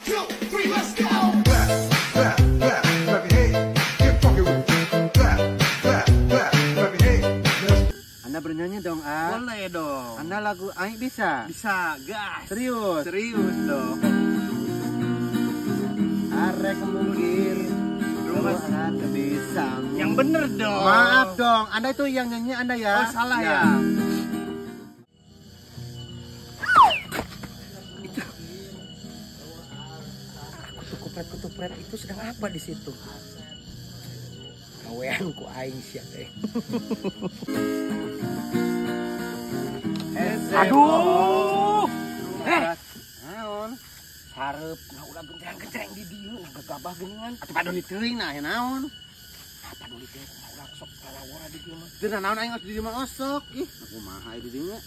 2, 3, let's go. Clap, clap, clap your hands. Get funky with it. Clap, clap, clap, clap your hands. Anda bernyanyi dong, A? Boleh dong. Anda lagu Aing bisa? Bisa, gas. Serius? Serius dong. Arek mungkir rumah bisa. Yang bener dong. Maaf dong, Anda itu yang nyanyi Anda ya? Oh, salah ya. Kutupret itu sedang apa di situ? Kawean ku aing sia teh. Aduh. Naon? Sarep nah ulah genjreng-genjreng di dieu nah gegabah geuningan. Atuh paduli teuing nah naon? Apa dulu teh kumaha ulah sok lawara di dieu mah. Teu naon aing geus di dieu mah osok. Ih, kumaha di dieu nya?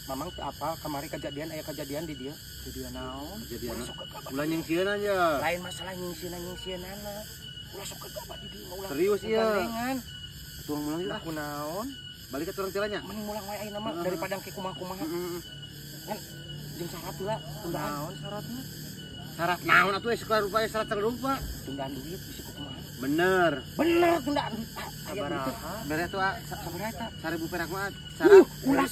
Mamang teu apal kamari kejadian aya kejadian di dieu. Di dieu naon? Kejadian Ulah sok gegabah. ulah nyengsieun aja. Lain masalah nyingsieun-nyingsienana. Ulah sok gegabah di dieu mah ulah. Serius ieu. Gandengan. Tuang mulang yuk ah. Aku naon? Balik ke turang tilanya. Mending mulang wae ayeuna mah daripada engke kumaha-kumaha. Kan jeung syarat heula tundaan. Naon syaratna? Syarat naon atuh sekolah rupa syarat rupa. Tundaan duit bisa kumaha. Bener. Bener tundaan duit. Sabaraha? Beres tuh ah. Sabaraha eta? 1000 perak mah syarat. Ulah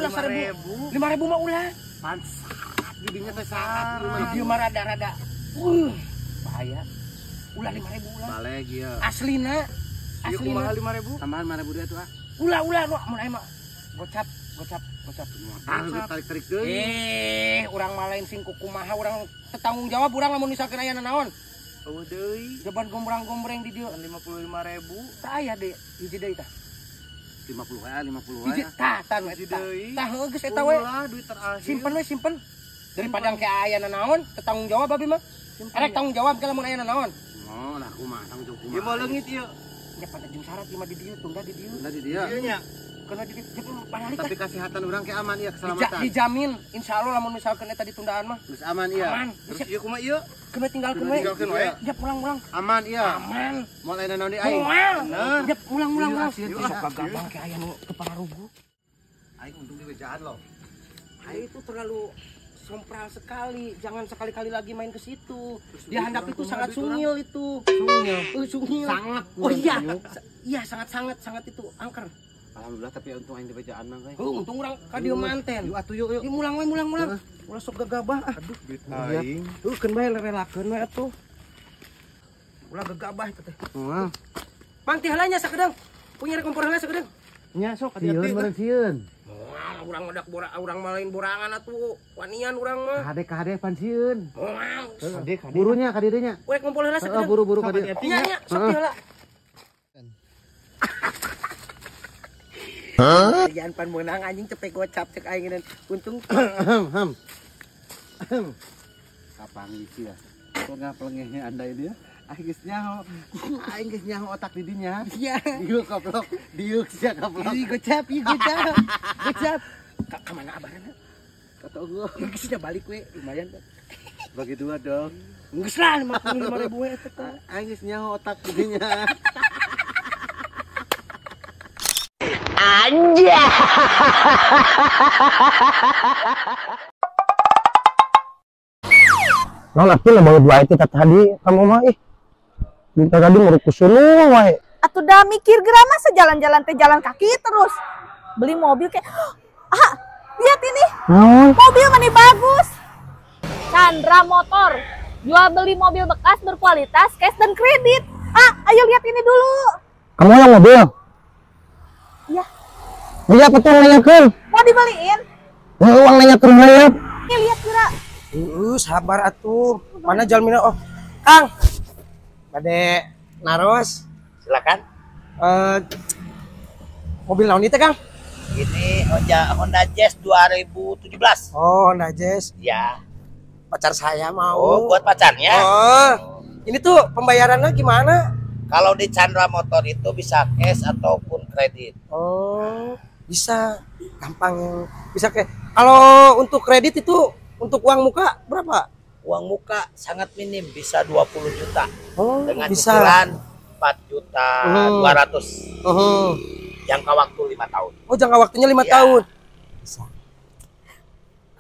1000. 5.000 mah ulah. Pan syarat didinya teh syarat. Di dieu mah rada-rada. Bahaya. Ulah 5.000 ulah. Balik ieu. Aslina. Ieu kumaha 5.000? Tambahan 5.000 dia tuh ah. Ulah nu mun aing mah gocap. Ah, tarik-tarik deui. Urang mah lain sing kumaha urang tanggung jawab urang lamun misalkan aya naon. Eueuh deui. Jaban gombrang-gombreng di dieu. 55.000. Tah aya deh, hiji deui tah. 50 wae, 50 Hiji wae. tah nu Hiji eta. deui. Tah heuh geus eta we. Ulah duit terakhir. Simpen. Daripada engke aya naon, tanggung jawab abi mah. Arek tanggung jawab ke lamun aya naon. Oh, nah kumaha tanggung jawab kumaha. Ieu mah leungit ieu. Nya pada jeung syarat di mah di dieu, tunda di dieu. Tadi dia. Ieu nya. Kana di dieu balik Tapi kesehatan orang ke aman ya, keselamatan. dijamin insyaallah lamun misalkan eta ditundaan mah. Geus aman iya. Aman. Terus ieu kumaha ieu? Kena tinggalkeun we. Tinggalkeun we. Ya pulang. Aman iya. Aman. Moal aya naon di aing. Moal. Nah. Ya pulang. Yuk, Sok gagabang ke aya nu teu pararugu. Aing untung di wejaan loh. Aing itu terlalu sompral sekali. Jangan sekali-kali lagi main ke situ. Dia handap itu sangat sungil itu. Sungil. Sangat. Oh iya. Iya sangat itu angker. Alhamdulillah tapi untung aing di wejaan mah guys. Untung urang ka dieu manten. Yuk atuh yuk. Di mulang. Ulah sok gegabah. Aduh, Duit Iya. aing. keun bae relakeun we atuh. Ulah gegabah itu teh. Wah. Mang ti heula nya sakedeung. Punya rek kompor heula sakedeung. Nya sok sieun meureun sieun. Moal urang medak urang malain borangan atuh. Wanian urang mah. Kade pan sieun. Moal. Burunya ka dieu nya. We kompor heula sakedeung. Buru-buru ka dieu. Nya sok ti heula. Kerjaan pan menang anjing cepet gocap cek aing dan untung Kapan ngisi ya? Kok ngapelengehnya Anda ini ya? Aing geus nyaho otak di dinya. iya Dieu kaplok, dieu sia kaplok. ih gocap ka mana abarana Kata gua geus dah balik we lumayan kan bagi dua dong. geus lah 55.000 we eta teh Aing geus nyaho otak di dinya. Nah, laki lah bawa dua itu tadi kamu mah minta tadi merukus semua wae. Atuh dah mikir gerama sejalan-jalan teh jalan kaki terus. Beli mobil kayak lihat ini. Mobil mana bagus. Chandra Motor. Jual beli mobil bekas berkualitas, cash dan kredit. Ayo lihat ini dulu. Kamu yang mobil? Iya. Iya, apa tuh nanyakeun? Mau dibeliin? Uang nanyakeun lihat. Nih lihat kira. sabar atuh mana jalmina Kang bade naros Silakan. mobil naon itu Kang Ini Honda Jazz 2017. oh Honda Jazz Ya. pacar saya mau Oh, buat pacarnya. ini tuh pembayarannya gimana Kalau di Chandra Motor itu bisa cash ataupun kredit. oh bisa gampang bisa kayak kalau untuk kredit itu untuk uang muka berapa Uang muka sangat minim, bisa 20 juta. oh Dengan bisa cicilan 4 juta 200. oh Jangka waktu 5 tahun. jangka waktunya 5 Iya. tahun bisa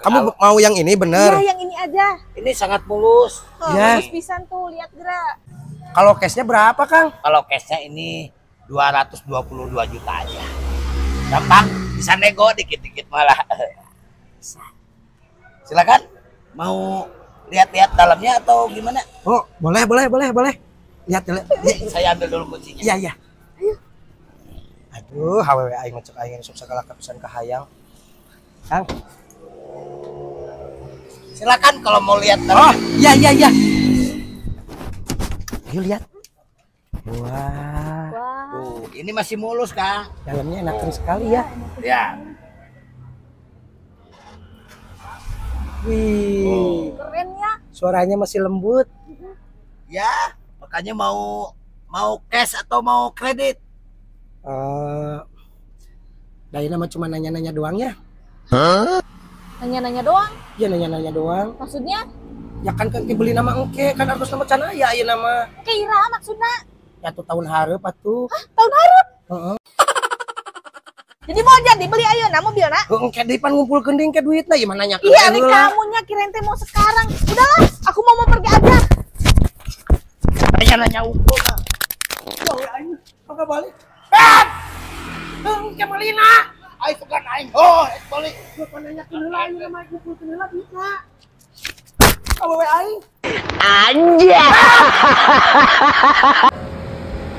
Kamu mau yang ini bener? Iya, yang ini aja. Ini sangat mulus. Oh, Ya. bagus pisan tuh, lihat gerak. Kalau cashnya berapa, Kang? Kalau cashnya ini 222 juta aja. Gampang, bisa nego dikit-dikit malah. Silakan. Mau lihat-lihat dalamnya atau gimana? Oh, boleh. Lihat. Saya ambil dulu kuncinya. Iya. Aduh, hawewe aing ngecek aing sok segala kepisan ke hayang. Kang. Silakan kalau mau lihat Oh, dalamnya. iya. Ayo lihat. Wah, Wah, Tuh, ini masih mulus, Kang. dalamnya enakan sekali ya. Ya. Wih, keren ya. suaranya masih lembut. Ya, makanya mau cash atau mau kredit? Dayana mah cuma nanya-nanya doang ya. Nanya-nanya doang. Iya nanya-nanya doang. Maksudnya, Ya kan beli nama engke kan harus nama can aya ieu nama. kira maksudnya. Ya tuh tahun hareup atuh. Tahun harap. Heeh. Jadi mau jadi beli ayeuna mobilna. Engke deui pan ngumpulkeun deui engke duitna ieu mah nanya ke Iya, ini heula. kamunya kirain teh mau sekarang. Udahlah, aku mau pergi aja. Nanya unggul. Maka balik. Engke malina. Ai sugan aing. Oh, balik. Gua nanya ke heula ieu nama ngumpulkeun heula duitna. Awewe aing.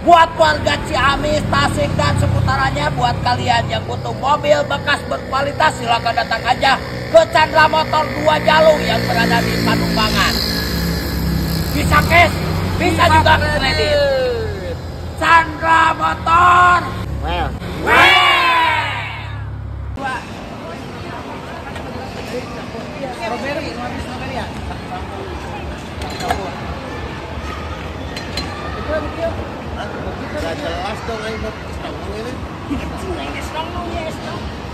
Buat warga Ciamis, Tasik dan seputarannya, buat kalian yang butuh mobil bekas berkualitas, silakan datang aja ke Chandra Motor 2 Jalur yang berada di Panumbangan. Bisa cash, bisa juga kredit. Chandra Motor. Ini sedang